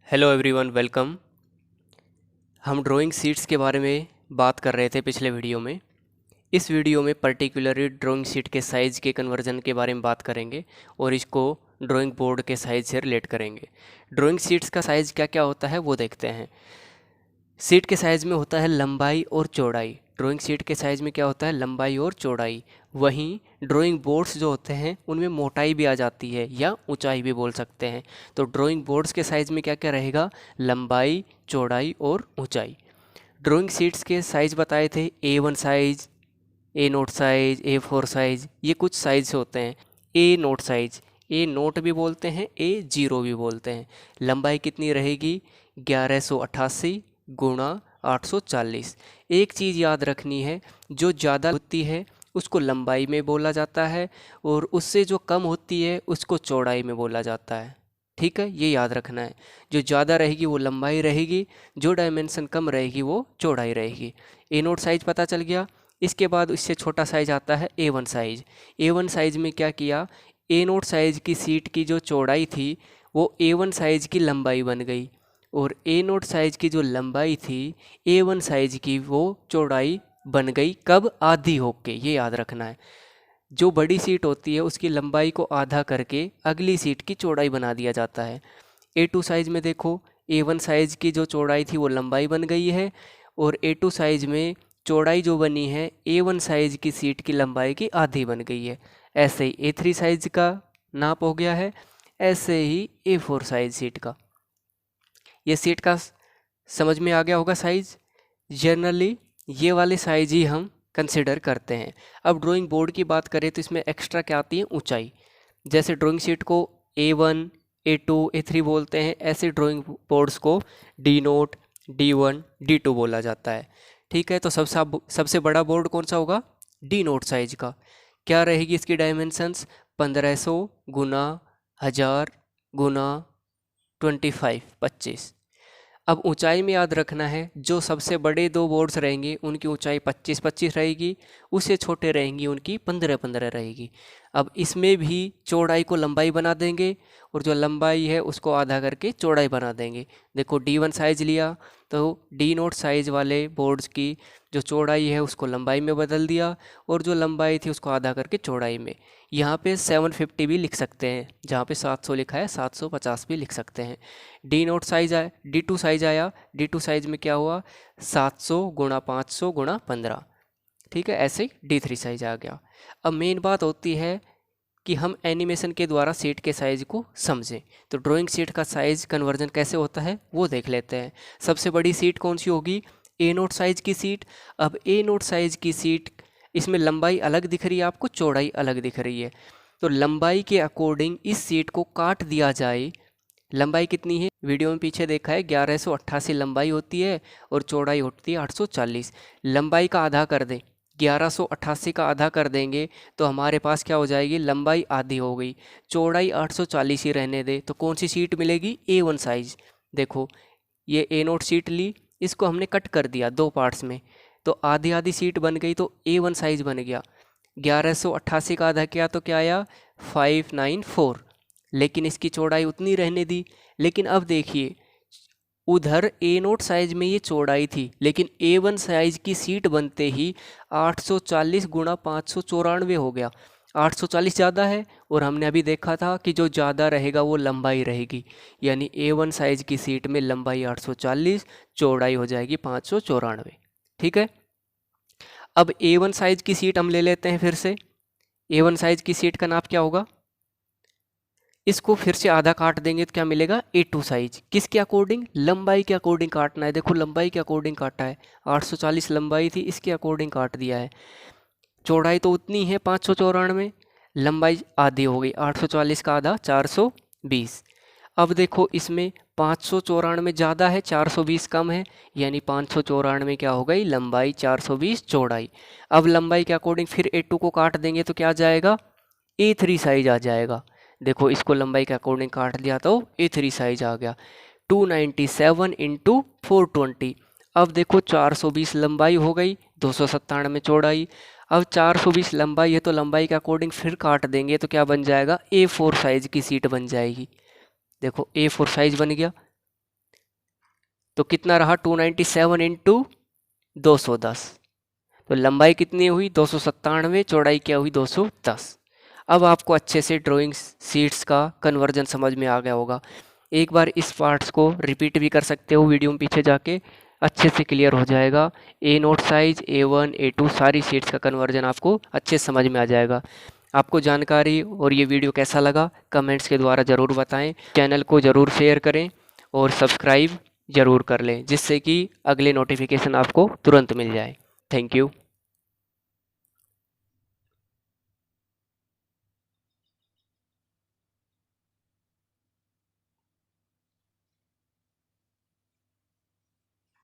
Hello everyone, welcome. हम drawing sheets के बारे में बात कर रहे थे पिछले वीडियो में। इस वीडियो में पर्टिकुलरली ड्राइंग शीट के साइज़ के कन्वर्जन के बारे में बात करेंगे और इसको ड्राइंग बोर्ड के साइज़ से रिलेट करेंगे। ड्राइंग शीट्स का साइज़ क्या क्या होता है वो देखते हैं। शीट के साइज़ में होता है लंबाई और चौड़ाई। ड्राइंग शीट के साइज़ में क्या होता है? लंबाई और चौड़ाई। वहीं ड्राइंग बोर्ड्स जो होते हैं उनमें मोटाई भी आ जाती है या ऊंचाई भी बोल सकते हैं। तो ड्राइंग बोर्ड्स के साइज़ में क्या क्या रहेगा? लंबाई, चौड़ाई और ऊंचाई। ड्राइंग शीट्स के साइज़ बताए थे, A1 साइज़, ए नोट साइज़, A4 साइज़, ये कुछ साइज़ होते हैं। ए नोट साइज़, ए नोट भी बोलते हैं, A0 भी बोलते हैं। लंबाई कितनी रहेगी? 1188 गुणा 840। एक चीज़ याद रखनी है, जो ज़्यादा होती है उसको लंबाई में बोला जाता है और उससे जो कम होती है उसको चौड़ाई में बोला जाता है। ठीक है, ये याद रखना है। जो ज़्यादा रहेगी वो लंबाई रहेगी, जो डायमेंशन कम रहेगी वो चौड़ाई रहेगी। ए नोट साइज़ पता चल गया। इसके बाद इससे छोटा साइज़ आता है A1 साइज़। A1 साइज़ में क्या किया? ए नोट साइज़ की सीट की जो चौड़ाई थी वो A1 साइज़ की लंबाई बन गई और ए नोट साइज़ की जो लंबाई थी A1 साइज़ की वो चौड़ाई बन गई। कब? आधी होके, ये याद रखना है। जो बड़ी सीट होती है उसकी लंबाई को आधा करके अगली सीट की चौड़ाई बना दिया जाता है। A2 साइज़ में देखो, A1 साइज़ की जो चौड़ाई थी वो लंबाई बन गई है और A2 साइज़ में चौड़ाई जो बनी है A1 साइज़ की सीट की लंबाई की आधी बन गई है। ऐसे ही A3 साइज़ का नाप हो गया है, ऐसे ही A4 साइज़ सीट का। ये सीट का समझ में आ गया होगा साइज़। जनरली ये वाले साइज़ ही हम कंसिडर करते हैं। अब ड्राइंग बोर्ड की बात करें तो इसमें एक्स्ट्रा क्या आती है? ऊंचाई। जैसे ड्राइंग शीट को A1, A2, A3 बोलते हैं, ऐसे ड्राइंग बोर्ड्स को D नोट, D1, D2 बोला जाता है। ठीक है, तो सबसे बड़ा बोर्ड कौन सा होगा? D नोट साइज का। क्या रहेगी इसकी डायमेंशंस? 1500 गुना 1000 गुना 25। अब ऊंचाई में याद रखना है, जो सबसे बड़े दो बोर्ड्स रहेंगे उनकी ऊंचाई 25-25 रहेगी, उससे छोटे रहेंगी उनकी 15-15 रहेगी। अब इसमें भी चौड़ाई को लंबाई बना देंगे और जो लंबाई है उसको आधा करके चौड़ाई बना देंगे। देखो D1 साइज़ लिया तो D नोट साइज़ वाले बोर्ड्स की जो चौड़ाई है उसको लंबाई में बदल दिया और जो लंबाई थी उसको आधा करके चौड़ाई में। यहाँ पे 750 भी लिख सकते हैं, जहाँ पे 700 लिखा है 750 भी लिख सकते हैं। D नोट साइज़ आया, D2 साइज़ आया। D2 साइज़ में क्या हुआ? 700 गुणा 500 गुणा 15। ठीक है, ऐसे ही D3 साइज़ आ गया। अब मेन बात होती है कि हम एनिमेशन के द्वारा सीट के साइज़ को समझें। तो ड्राइंग सीट का साइज़ कन्वर्जन कैसे होता है वो देख लेते हैं। सबसे बड़ी सीट कौन सी होगी? ए नोट साइज़ की सीट। अब ए नोट साइज़ की सीट, इसमें लंबाई अलग दिख रही है आपको, चौड़ाई अलग दिख रही है। तो लंबाई के अकॉर्डिंग इस सीट को काट दिया जाए। लंबाई कितनी है? वीडियो में पीछे देखा है, 1188 लंबाई होती है और चौड़ाई होती है 840। लंबाई का आधा कर दें, 1188 का आधा कर देंगे तो हमारे पास क्या हो जाएगी? लंबाई आधी हो गई, चौड़ाई 840 ही रहने दे तो कौन सी सीट मिलेगी? A1 size. देखो, ये ए नोट सीट ली, इसको हमने कट कर दिया दो पार्ट्स में, तो आधी आधी सीट बन गई तो A1 साइज बन गया। 1188 का आधा किया तो क्या आया? 594। लेकिन इसकी चौड़ाई उतनी रहने दी। लेकिन अब देखिए, उधर ए नोट साइज में ये चौड़ाई थी, लेकिन A1 साइज की सीट बनते ही 840 गुणा 594 हो गया। 840 ज़्यादा है और हमने अभी देखा था कि जो ज़्यादा रहेगा वो लंबाई रहेगी, यानी A1 साइज की सीट में लंबाई 840, चौड़ाई हो जाएगी 594। ठीक है, अब A1 साइज की सीट हम ले लेते हैं फिर से। A1 साइज की सीट का नाप क्या होगा? इसको फिर से आधा काट देंगे तो क्या मिलेगा? A2 size. किसके अकॉर्डिंग? लंबाई के अकॉर्डिंग काटना है। देखो, लंबाई के अकॉर्डिंग काटा है, 840 लंबाई थी, इसके अकॉर्डिंग काट दिया है। चौड़ाई तो उतनी है 594, लंबाई आधी हो गई, 840 का आधा 420। अब देखो, इसमें 594 ज़्यादा है, 420 कम है, यानी 594 क्या हो गई? लंबाई 420 चौड़ाई। अब लंबाई के अकॉर्डिंग फिर A2 को काट देंगे तो क्या आ जाएगा? A3 साइज आ जाएगा। देखो, इसको लंबाई के अकॉर्डिंग काट दिया तो A3 साइज आ गया। 297 इंटू 420। अब देखो, 420 लंबाई हो गई, 297 चौड़ाई। अब 420 लंबाई है तो लंबाई के अकॉर्डिंग फिर काट देंगे तो क्या बन जाएगा? A4 साइज की सीट बन जाएगी। देखो, A4 साइज बन गया। तो कितना रहा 297 इंटू 210, तो लंबाई कितनी हुई 297, चौड़ाई क्या हुई 210। अब आपको अच्छे से ड्राइंग शीट्स का कन्वर्जन समझ में आ गया होगा। एक बार इस पार्ट्स को रिपीट भी कर सकते हो वीडियो में पीछे जाके, अच्छे से क्लियर हो जाएगा। ए नोट साइज, A1, A2 सारी शीट्स का कन्वर्जन आपको अच्छे से समझ में आ जाएगा। आपको जानकारी और ये वीडियो कैसा लगा कमेंट्स के द्वारा ज़रूर बताएं। चैनल को ज़रूर शेयर करें और सब्सक्राइब ज़रूर कर लें, जिससे कि अगले नोटिफिकेशन आपको तुरंत मिल जाए। Thank you.